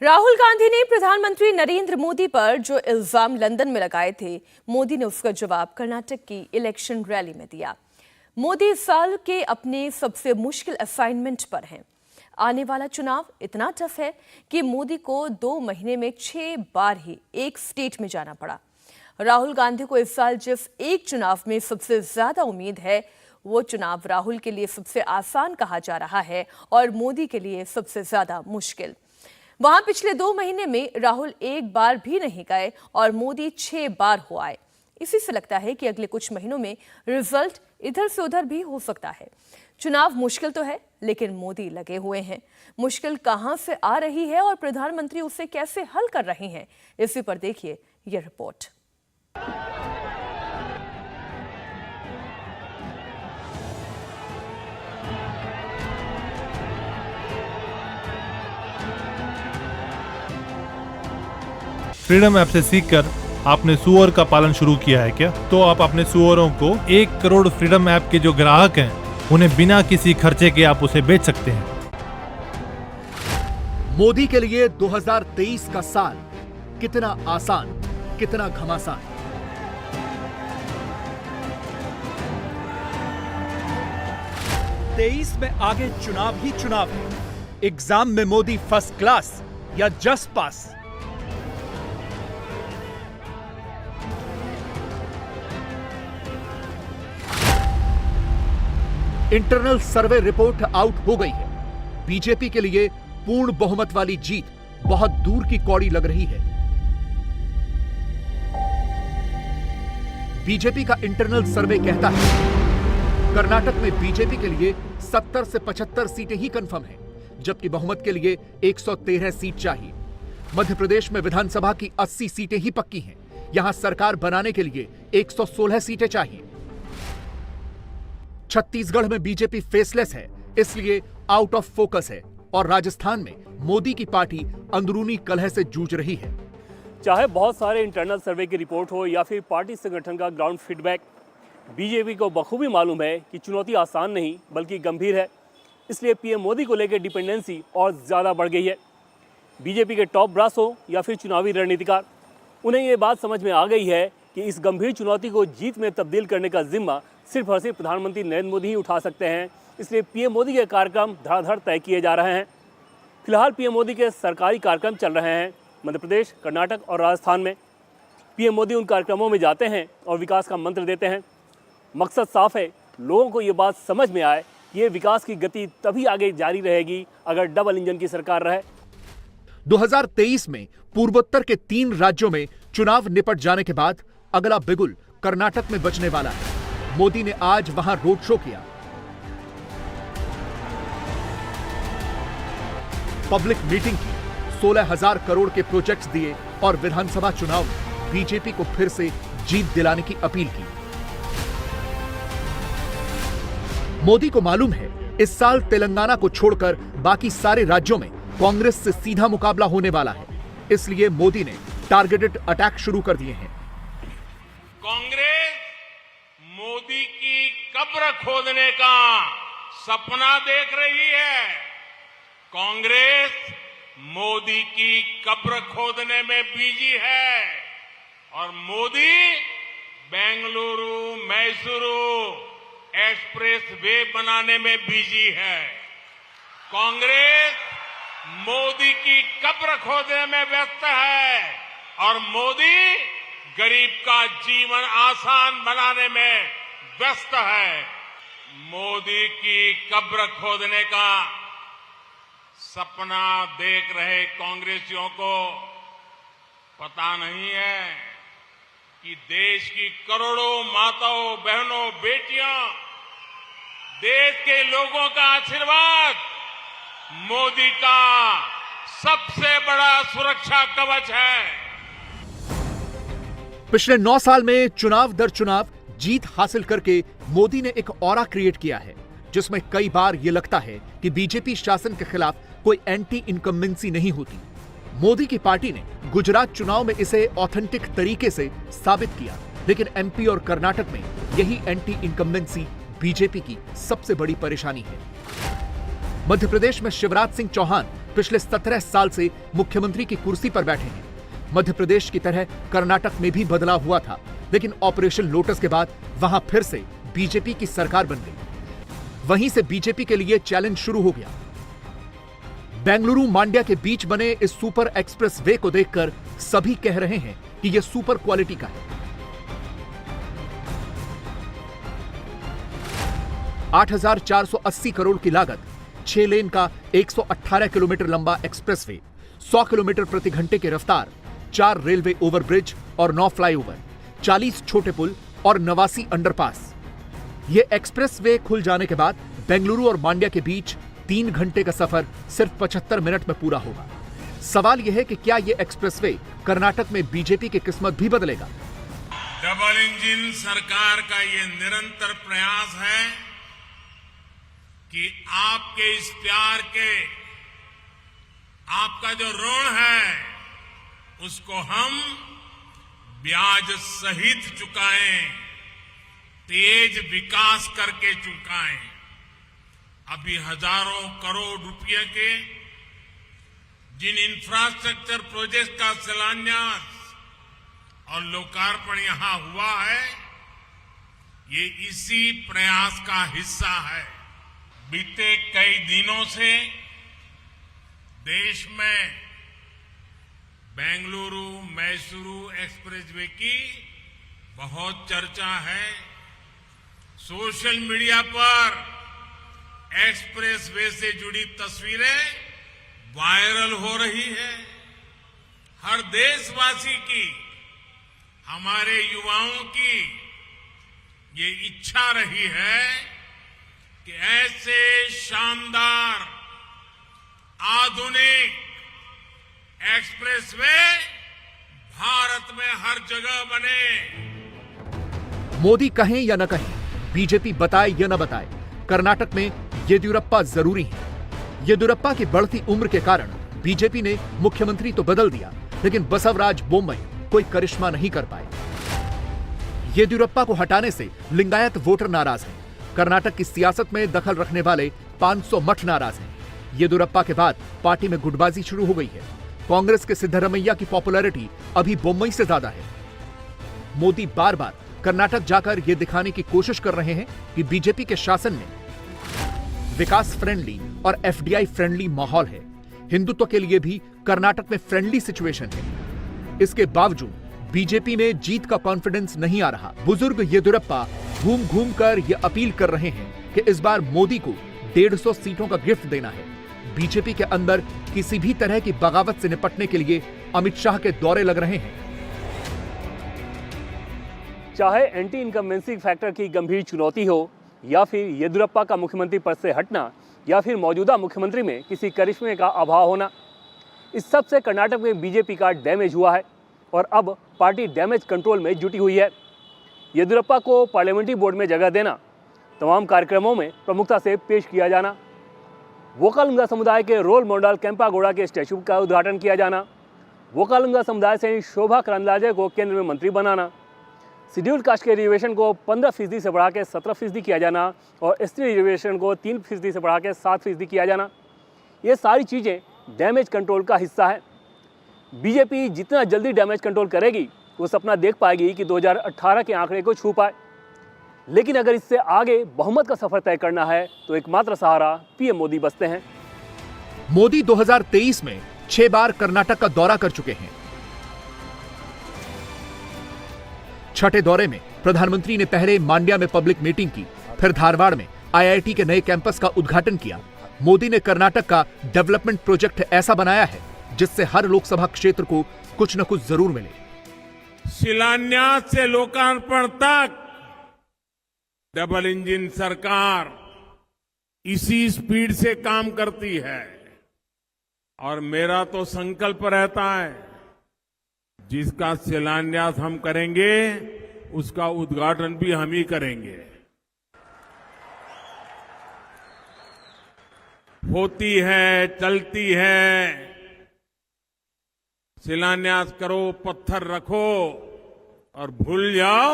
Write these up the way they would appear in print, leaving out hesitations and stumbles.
राहुल गांधी ने प्रधानमंत्री नरेंद्र मोदी पर जो इल्जाम लंदन में लगाए थे, मोदी ने उसका जवाब कर्नाटक की इलेक्शन रैली में दिया। मोदी इस साल के अपने सबसे मुश्किल असाइनमेंट पर हैं। आने वाला चुनाव इतना टफ है कि मोदी को 2 महीने में 6 बार ही एक स्टेट में जाना पड़ा। राहुल गांधी को इस साल जिस एक चुनाव में सबसे ज्यादा उम्मीद है, वो चुनाव राहुल के लिए सबसे आसान कहा जा रहा है और मोदी के लिए सबसे ज्यादा मुश्किल। वहां पिछले 2 महीने में राहुल एक बार भी नहीं गए और मोदी 6 बार हो आए। इसी से लगता है कि अगले कुछ महीनों में रिजल्ट इधर से उधर भी हो सकता है। चुनाव मुश्किल तो है, लेकिन मोदी लगे हुए हैं। मुश्किल कहां से आ रही है और प्रधानमंत्री उसे कैसे हल कर रहे हैं, इसी पर देखिए यह रिपोर्ट। फ्रीडम ऐप से सीखकर आपने सुअर का पालन शुरू किया है क्या? तो आप अपने सुअरों को 1 करोड़ फ्रीडम ऐप के जो ग्राहक हैं, उन्हें बिना किसी खर्चे के आप उसे बेच सकते हैं। मोदी के लिए 2023 का साल कितना आसान, कितना घमासान। तेईस में आगे चुनाव ही चुनाव है। एग्जाम में मोदी फर्स्ट क्लास या जस्ट पास। इंटरनल सर्वे रिपोर्ट आउट हो गई है। बीजेपी के लिए पूर्ण बहुमत वाली जीत बहुत दूर की कौड़ी लग रही है। बीजेपी का इंटरनल सर्वे कहता है कर्नाटक में बीजेपी के लिए 70 से 75 सीटें ही कंफर्म हैं, जबकि बहुमत के लिए 113 सीट चाहिए। मध्य प्रदेश में विधानसभा की 80 सीटें ही पक्की हैं। यहां सरकार बनाने के लिए 116 सीटें चाहिए। छत्तीसगढ़ में बीजेपी फेसलेस है, इसलिए आउट ऑफ फोकस है। और राजस्थान में मोदी की पार्टी अंदरूनी कलह से जूझ रही है। चाहे बहुत सारे इंटरनल सर्वे की रिपोर्ट हो या फिर पार्टी संगठन का ग्राउंड फीडबैक, बीजेपी को बखूबी मालूम है कि चुनौती आसान नहीं बल्कि गंभीर है। इसलिए पीएम मोदी को लेकर डिपेंडेंसी और ज़्यादा बढ़ गई है। बीजेपी के टॉप ब्रास हो या फिर चुनावी रणनीतिकार, उन्हें ये बात समझ में आ गई है कि इस गंभीर चुनौती को जीत में तब्दील करने का जिम्मा सिर्फ और सिर्फ प्रधानमंत्री नरेंद्र मोदी ही उठा सकते हैं। इसलिए पीएम मोदी के कार्यक्रम धड़ाधड़ तय किए जा रहे हैं। फिलहाल पीएम मोदी के सरकारी कार्यक्रम चल रहे हैं मध्य प्रदेश, कर्नाटक और राजस्थान में। पीएम मोदी उन कार्यक्रमों में जाते हैं और विकास का मंत्र देते हैं। मकसद साफ है, लोगों को ये बात समझ में आए कि ये विकास की गति तभी आगे जारी रहेगी अगर डबल इंजन की सरकार रहे। 2023 में पूर्वोत्तर के 3 राज्यों में चुनाव निपट जाने के बाद अगला बिगुल कर्नाटक में बचने वाला है। मोदी ने आज वहां रोड शो किया, पब्लिक मीटिंग की, 16,000 करोड़ के प्रोजेक्ट्स दिए और विधानसभा चुनाव में बीजेपी को फिर से जीत दिलाने की अपील की। मोदी को मालूम है इस साल तेलंगाना को छोड़कर बाकी सारे राज्यों में कांग्रेस से सीधा मुकाबला होने वाला है। इसलिए मोदी ने टारगेटेड अटैक शुरू कर दिए हैं। कांग्रेस मोदी की कब्र खोदने का सपना देख रही है। कांग्रेस मोदी की कब्र खोदने में बिजी है और मोदी बेंगलुरु मैसूरू एक्सप्रेस वे बनाने में बिजी है। कांग्रेस मोदी की कब्र खोदने में व्यस्त है और मोदी गरीब का जीवन आसान बनाने में व्यस्त है। मोदी की कब्र खोदने का सपना देख रहे कांग्रेसियों को पता नहीं है कि देश की करोड़ों माताओं, बहनों, बेटियां, देश के लोगों का आशीर्वाद मोदी का सबसे बड़ा सुरक्षा कवच है। पिछले 9 साल में चुनाव दर चुनाव जीत हासिल करके मोदी ने एक ऑरा क्रिएट किया है, जिसमें कई बार यह लगता है कि बीजेपी शासन के खिलाफ कोई एंटी इनकम्बेंसी नहीं होती। मोदी की पार्टी ने गुजरात चुनाव में इसे ऑथेंटिक तरीके से साबित किया, लेकिन एमपी और कर्नाटक में यही एंटी इनकम्बेंसी बीजेपी की सबसे बड़ी परेशानी है। मध्य प्रदेश में शिवराज सिंह चौहान पिछले 17 साल से मुख्यमंत्री की कुर्सी पर बैठे हैं। मध्य प्रदेश की तरह कर्नाटक में भी बदलाव हुआ था, लेकिन ऑपरेशन लोटस के बाद वहां फिर से बीजेपी की सरकार बन गई। वहीं से बीजेपी के लिए चैलेंज शुरू हो गया। बेंगलुरु मांड्या के बीच बने इस सुपर एक्सप्रेस वे को देखकर सभी कह रहे हैं कि यह सुपर क्वालिटी का है। 8,480 करोड़ की लागत, 6 लेन का 118 किलोमीटर लंबा एक्सप्रेसवे, 100 किलोमीटर प्रति घंटे की रफ्तार, 4 रेलवे ओवरब्रिज और 9 फ्लाईओवर, 40 छोटे पुल और 89 अंडरपास। यह एक्सप्रेसवे खुल जाने के बाद बेंगलुरु और मांड्या के बीच 3 घंटे का सफर सिर्फ 75 मिनट में पूरा होगा। सवाल यह है कि क्या यह एक्सप्रेसवे कर्नाटक में बीजेपी की किस्मत भी बदलेगा? डबल इंजन सरकार का ये निरंतर प्रयास है कि आपके इस प्यार के, आपका जो ऋण है उसको हम ब्याज सहित चुकाएं, तेज विकास करके चुकाएं। अभी हजारों करोड़ रुपए के जिन इंफ्रास्ट्रक्चर प्रोजेक्ट का शिलान्यास और लोकार्पण यहां हुआ है, ये इसी प्रयास का हिस्सा है। बीते कई दिनों से देश में बेंगलुरु मैसूरू एक्सप्रेसवे की बहुत चर्चा है। सोशल मीडिया पर एक्सप्रेसवे से जुड़ी तस्वीरें वायरल हो रही है। हर देशवासी की, हमारे युवाओं की ये इच्छा रही है कि ऐसे शानदार आधुनिक एक्सप्रेसवे भारत में हर जगह बने। मोदी कहें या न कहें, बीजेपी बताए या न बताए, कर्नाटक में येदियुरप्पा जरूरी है। येदियुरप्पा की बढ़ती उम्र के कारण बीजेपी ने मुख्यमंत्री तो बदल दिया, लेकिन बसवराज बोम्मई कोई करिश्मा नहीं कर पाए। येदियुरप्पा को हटाने से लिंगायत वोटर नाराज हैं। कर्नाटक की सियासत में दखल रखने वाले 500 मठ नाराज हैं। येदियुरप्पा के बाद पार्टी में गुटबाजी शुरू हो गई है। कांग्रेस के सिद्धरमैया की पॉपुलैरिटी अभी बोम्मई से ज्यादा है। मोदी बार बार कर्नाटक जाकर यह दिखाने की कोशिश कर रहे हैं कि बीजेपी के शासन में विकास फ्रेंडली और एफडीआई फ्रेंडली माहौल है। हिंदुत्व के लिए भी कर्नाटक में फ्रेंडली सिचुएशन है। इसके बावजूद बीजेपी में जीत का कॉन्फिडेंस नहीं आ रहा। बुजुर्ग येदियुरप्पा घूम घूम कर यह अपील कर रहे हैं कि इस बार मोदी को 150 सीटों का गिफ्ट देना है। बीजेपी के अंदर किसी भी तरह की बगावत से निपटने के लिए अमित शाह के दौरे लग रहे हैं। चाहे एंटी इनकम्बेंसी फैक्टर की गंभीर चुनौती हो या फिर येदियुरप्पा का मुख्यमंत्री पद से हटना या फिर मौजूदा मुख्यमंत्री में किसी करिश्मे का अभाव होना, इस सब से कर्नाटक में बीजेपी का डैमेज हुआ है और अब पार्टी डैमेज कंट्रोल में जुटी हुई है। येदियुरप्पा को पार्लियामेंट्री बोर्ड में जगह देना, तमाम कार्यक्रमों में प्रमुखता से पेश किया जाना, वोकालंगा समुदाय के रोल मॉडल केम्पागौड़ा के स्टैच्यू का उद्घाटन किया जाना, वोकालंगा समुदाय से शोभा करंदलाजे को केंद्र में मंत्री बनाना, शेड्यूल्ड कास्ट के रिजर्वेशन को 15% से बढ़ा के 17% किया जाना और एसटी रिजर्वेशन को 3% से बढ़ा के 7% किया जाना, ये सारी चीज़ें डैमेज कंट्रोल का हिस्सा है। बीजेपी जितना जल्दी डैमेज कंट्रोल करेगी वो सपना देख पाएगी कि 2018 के आंकड़े को छू पाए। लेकिन अगर इससे आगे बहुमत का सफर तय करना है तो एकमात्र सहारा पीएम मोदी बचते हैं। मोदी 2023 में 6 बार कर्नाटक का दौरा कर चुके हैं। छठे दौरे में प्रधानमंत्री ने पहले मांड्या में पब्लिक मीटिंग की, फिर धारवाड़ में आईआईटी के नए कैंपस का उद्घाटन किया। मोदी ने कर्नाटक का डेवलपमेंट प्रोजेक्ट ऐसा बनाया है जिससे हर लोकसभा क्षेत्र को कुछ न कुछ जरूर मिले। शिलान्यास से लोकार्पण तक डबल इंजन सरकार इसी स्पीड से काम करती है और मेरा तो संकल्प रहता है जिसका शिलान्यास हम करेंगे उसका उद्घाटन भी हम ही करेंगे। होती है, चलती है, शिलान्यास करो, पत्थर रखो और भूल जाओ,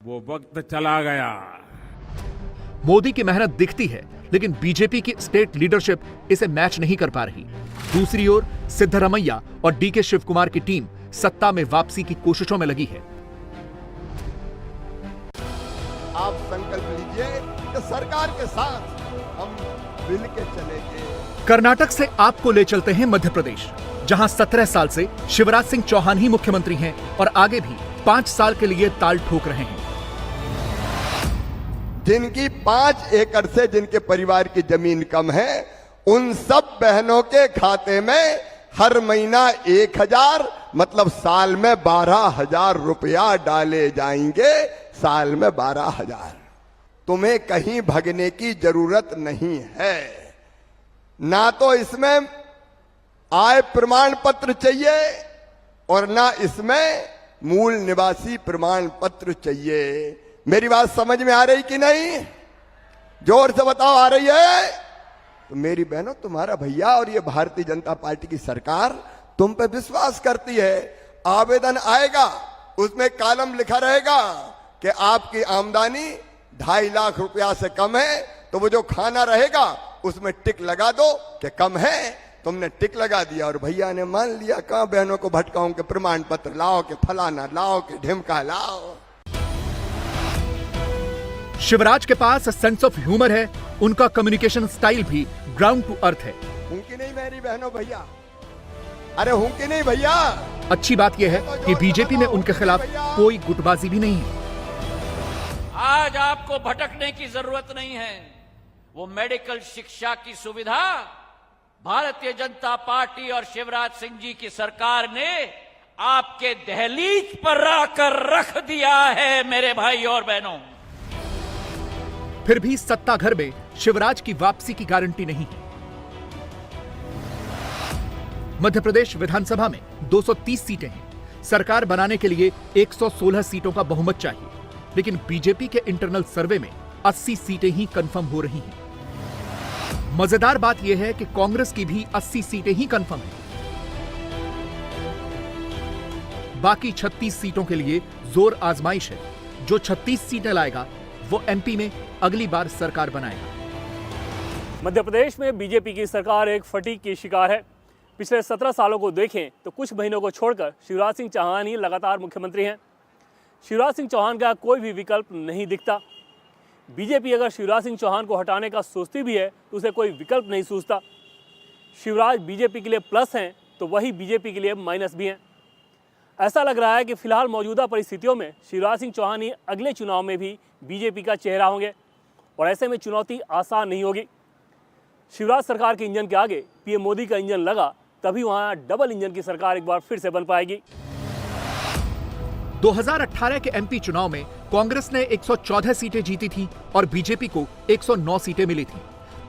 वो वक्त चला गया। मोदी की मेहनत दिखती है, लेकिन बीजेपी की स्टेट लीडरशिप इसे मैच नहीं कर पा रही। दूसरी ओर सिद्धरमैया और डीके शिव कुमार की टीम सत्ता में वापसी की कोशिशों में लगी है। आप संकल्प लीजिए कि सरकार के साथ हम मिल के चलेंगे। कर्नाटक से आपको ले चलते हैं मध्य प्रदेश, जहां 17 साल से शिवराज सिंह चौहान ही मुख्यमंत्री हैं और आगे भी 5 साल के लिए ताल ठोक रहे हैं। जिनकी 5 एकड़ से जिनके परिवार की जमीन कम है, उन सब बहनों के खाते में हर महीना 1000 मतलब साल में 12,000 रुपया डाले जाएंगे। साल में 12,000। तुम्हें कहीं भगने की जरूरत नहीं है। ना तो इसमें आय प्रमाण पत्र चाहिए और ना इसमें मूल निवासी प्रमाण पत्र चाहिए। मेरी बात समझ में आ रही कि नहीं? जोर से बताओ, आ रही है? तो मेरी बहनों, तुम्हारा भैया और ये भारतीय जनता पार्टी की सरकार तुम पे विश्वास करती है। आवेदन आएगा, उसमें कॉलम लिखा रहेगा कि आपकी आमदनी 2.5 लाख रुपया से कम है, तो वो जो खाना रहेगा उसमें टिक लगा दो कि कम है। तुमने टिक लगा दिया और भैया ने मान लिया। कहां बहनों को भटकाऊं के प्रमाण पत्र लाओ, के फलाना लाओ, के ढिमका लाओ। शिवराज के पास सेंस ऑफ ह्यूमर है, उनका कम्युनिकेशन स्टाइल भी ग्राउंड टू अर्थ है। हूं कि नहीं मेरी बहनों भैया? अरे हूं कि नहीं भैया? अच्छी बात यह है कि बीजेपी में उनके खिलाफ कोई गुटबाजी भी नहीं है। आज आपको भटकने की जरूरत नहीं है। वो मेडिकल शिक्षा की सुविधा भारतीय जनता पार्टी और शिवराज सिंह जी की सरकार ने आपके दहलीज पर आकर रख दिया है मेरे भाई और बहनों। फिर भी सत्ता घर में शिवराज की वापसी की गारंटी नहीं है। मध्य प्रदेश विधानसभा में 230 सीटें हैं। सरकार बनाने के लिए 116 सीटों का बहुमत चाहिए, लेकिन बीजेपी के इंटरनल सर्वे में 80 सीटें ही कंफर्म हो रही हैं। मजेदार बात यह है कि कांग्रेस की भी 80 सीटें ही कंफर्म हैं। बाकी 36 सीटों के लिए जोर आजमाइश है। जो 36 सीटें लाएगा वो एमपी में अगली बार सरकार बनाएगा। मध्य प्रदेश में बीजेपी की सरकार एक फटीग की शिकार है। पिछले 17 सालों को देखें तो कुछ महीनों को छोड़कर शिवराज सिंह चौहान ही लगातार मुख्यमंत्री हैं। शिवराज सिंह चौहान का कोई भी विकल्प नहीं दिखता। बीजेपी अगर शिवराज सिंह चौहान को हटाने का सोचती भी है तो उसे कोई विकल्प नहीं सूझता। शिवराज बीजेपी के लिए प्लस हैं तो वही बीजेपी के लिए माइनस भी हैं। ऐसा लग रहा है कि फिलहाल मौजूदा परिस्थितियों में शिवराज सिंह चौहान ही अगले चुनाव में भी बीजेपी का चेहरा होंगे और ऐसे में चुनौती आसान नहीं होगी। शिवराज सरकार के इंजन के आगे पीएम मोदी का इंजन लगा, तभी वहां डबल इंजन की सरकार एक बार फिर से बन पाएगी। 2018 के एमपी चुनाव में कांग्रेस ने 114 सीटें जीती थी और बीजेपी को 109 सीटें मिली थी।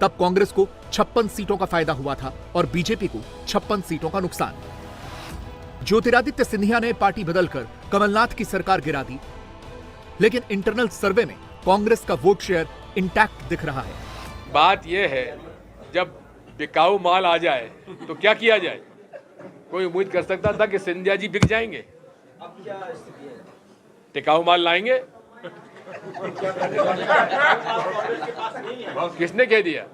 तब कांग्रेस को 56 सीटों का फायदा हुआ था और बीजेपी को 56 सीटों का नुकसान। ज्योतिरादित्य सिंधिया ने पार्टी बदलकर कमलनाथ की सरकार गिरा दी, लेकिन इंटरनल सर्वे में कांग्रेस का वोट शेयर इंटैक्ट दिख रहा है। बात यह है, जब बिकाऊ माल आ जाए तो क्या किया जाए? कोई उम्मीद कर सकता था कि सिंधिया जी बिक जाएंगे? अब क्या स्थिति है? टिकाऊ माल लाएंगे? किसने कह दिया?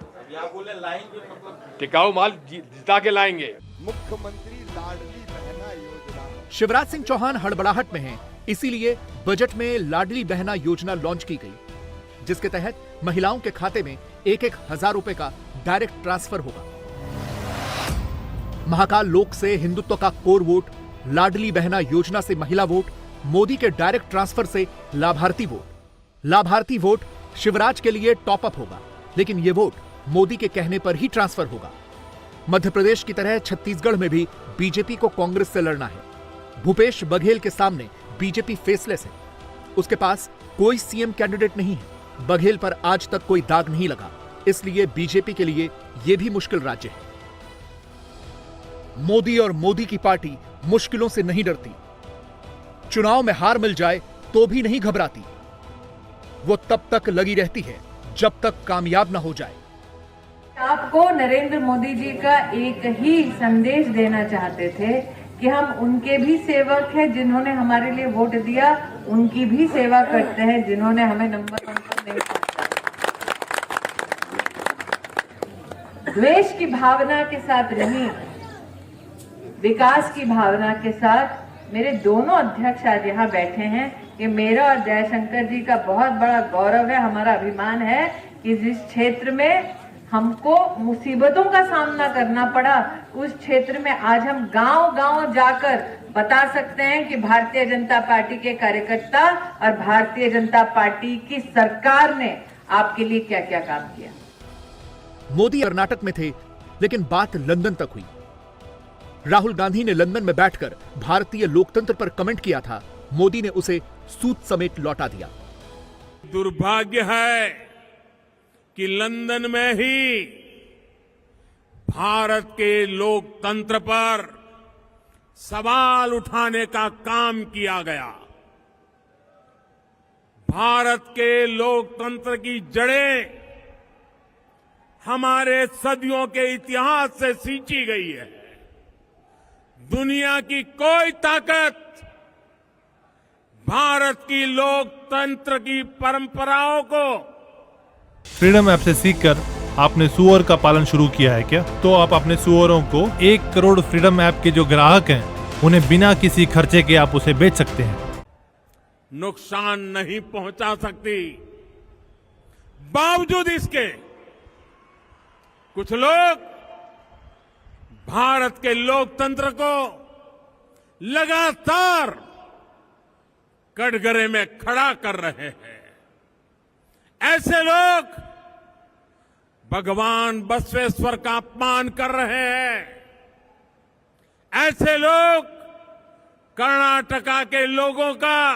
टिकाऊ माल जिता के लाएंगे। मुख्यमंत्री लाडली बहना योजना। शिवराज सिंह चौहान हड़बड़ाहट में हैं, इसीलिए बजट में लाडली बहना योजना लॉन्च की गई, जिसके तहत महिलाओं के खाते में 1-1 हजार रुपए का डायरेक्ट ट्रांसफर होगा। महाकाल लोक से हिंदुत्व का कोर वोट, लाडली बहना योजना से महिला वोट, मोदी के डायरेक्ट ट्रांसफर से लाभार्थी वोट। लाभार्थी वोट शिवराज के लिए टॉप अप होगा, लेकिन यह वोट मोदी के कहने पर ही ट्रांसफर होगा। मध्य प्रदेश की तरह छत्तीसगढ़ में भी बीजेपी को कांग्रेस से लड़ना है। भूपेश बघेल के सामने बीजेपी फेसलेस है। उसके पास कोई सीएम कैंडिडेट नहीं है। बघेल पर आज तक कोई दाग नहीं लगा, इसलिए बीजेपी के लिए यह भी मुश्किल राज्य है। मोदी और मोदी की पार्टी मुश्किलों से नहीं डरती। चुनाव में हार मिल जाए तो भी नहीं घबराती। वो तब तक लगी रहती है जब तक कामयाब ना हो जाए। आपको नरेंद्र मोदी जी का एक ही संदेश देना चाहते थे कि हम उनके भी सेवक हैं जिन्होंने हमारे लिए वोट दिया, उनकी भी सेवा करते हैं जिन्होंने हमें नंबर 1 पर नहीं पहुंचा। द्वेष की भावना के साथ नहीं, विकास की भावना के साथ मेरे दोनों अध्यक्ष आज यहाँ बैठे हैं। ये मेरा और जयशंकर जी का बहुत बड़ा गौरव है, हमारा अभिमान है कि जिस क्षेत्र में हमको मुसीबतों का सामना करना पड़ा, उस क्षेत्र में आज हम गांव-गांव जाकर बता सकते हैं कि भारतीय जनता पार्टी के कार्यकर्ता और भारतीय जनता पार्टी की सरकार ने आपके लिए क्या क्या काम किया। मोदी कर्नाटक में थे, लेकिन बात लंदन तक हुई। राहुल गांधी ने लंदन में बैठकर भारतीय लोकतंत्र पर कमेंट किया था, मोदी ने उसे सूत समेत लौटा दिया। दुर्भाग्य है कि लंदन में ही भारत के लोकतंत्र पर सवाल उठाने का काम किया गया। भारत के लोकतंत्र की जड़ें हमारे सदियों के इतिहास से सींची गई है। दुनिया की कोई ताकत भारत की लोकतंत्र की परंपराओं को। फ्रीडम ऐप से सीखकर आपने सुअर का पालन शुरू किया है क्या? तो आप अपने सुअरों को 1 करोड़ फ्रीडम ऐप के जो ग्राहक हैं उन्हें बिना किसी खर्चे के आप उसे बेच सकते हैं। नुकसान नहीं पहुंचा सकती, बावजूद इसके कुछ लोग भारत के लोकतंत्र को लगातार कटघरे में खड़ा कर रहे हैं। ऐसे लोग भगवान बसवेश्वर का अपमान कर रहे हैं। ऐसे लोग कर्नाटका के लोगों का,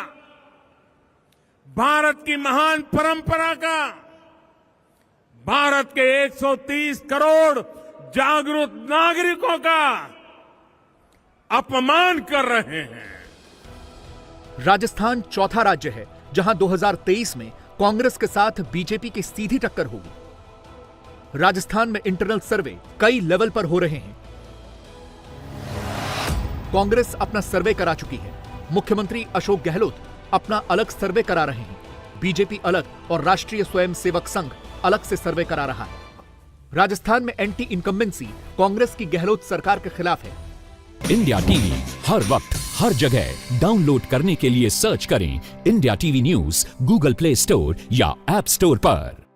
भारत की महान परंपरा का, भारत के 130 करोड़ जागरूक नागरिकों का अपमान कर रहे हैं। राजस्थान चौथा राज्य है जहां 2023 में कांग्रेस के साथ बीजेपी की सीधी टक्कर होगी। राजस्थान में इंटरनल सर्वे कई लेवल पर हो रहे हैं। कांग्रेस अपना सर्वे करा चुकी है, मुख्यमंत्री अशोक गहलोत अपना अलग सर्वे करा रहे हैं, बीजेपी अलग और राष्ट्रीय स्वयंसेवक संघ अलग से सर्वे करा रहा है। राजस्थान में एंटी इनकम्बेंसी कांग्रेस की गहलोत सरकार के खिलाफ है। इंडिया टीवी हर वक्त हर जगह डाउनलोड करने के लिए सर्च करें India TV news Google play store या ऐप स्टोर पर।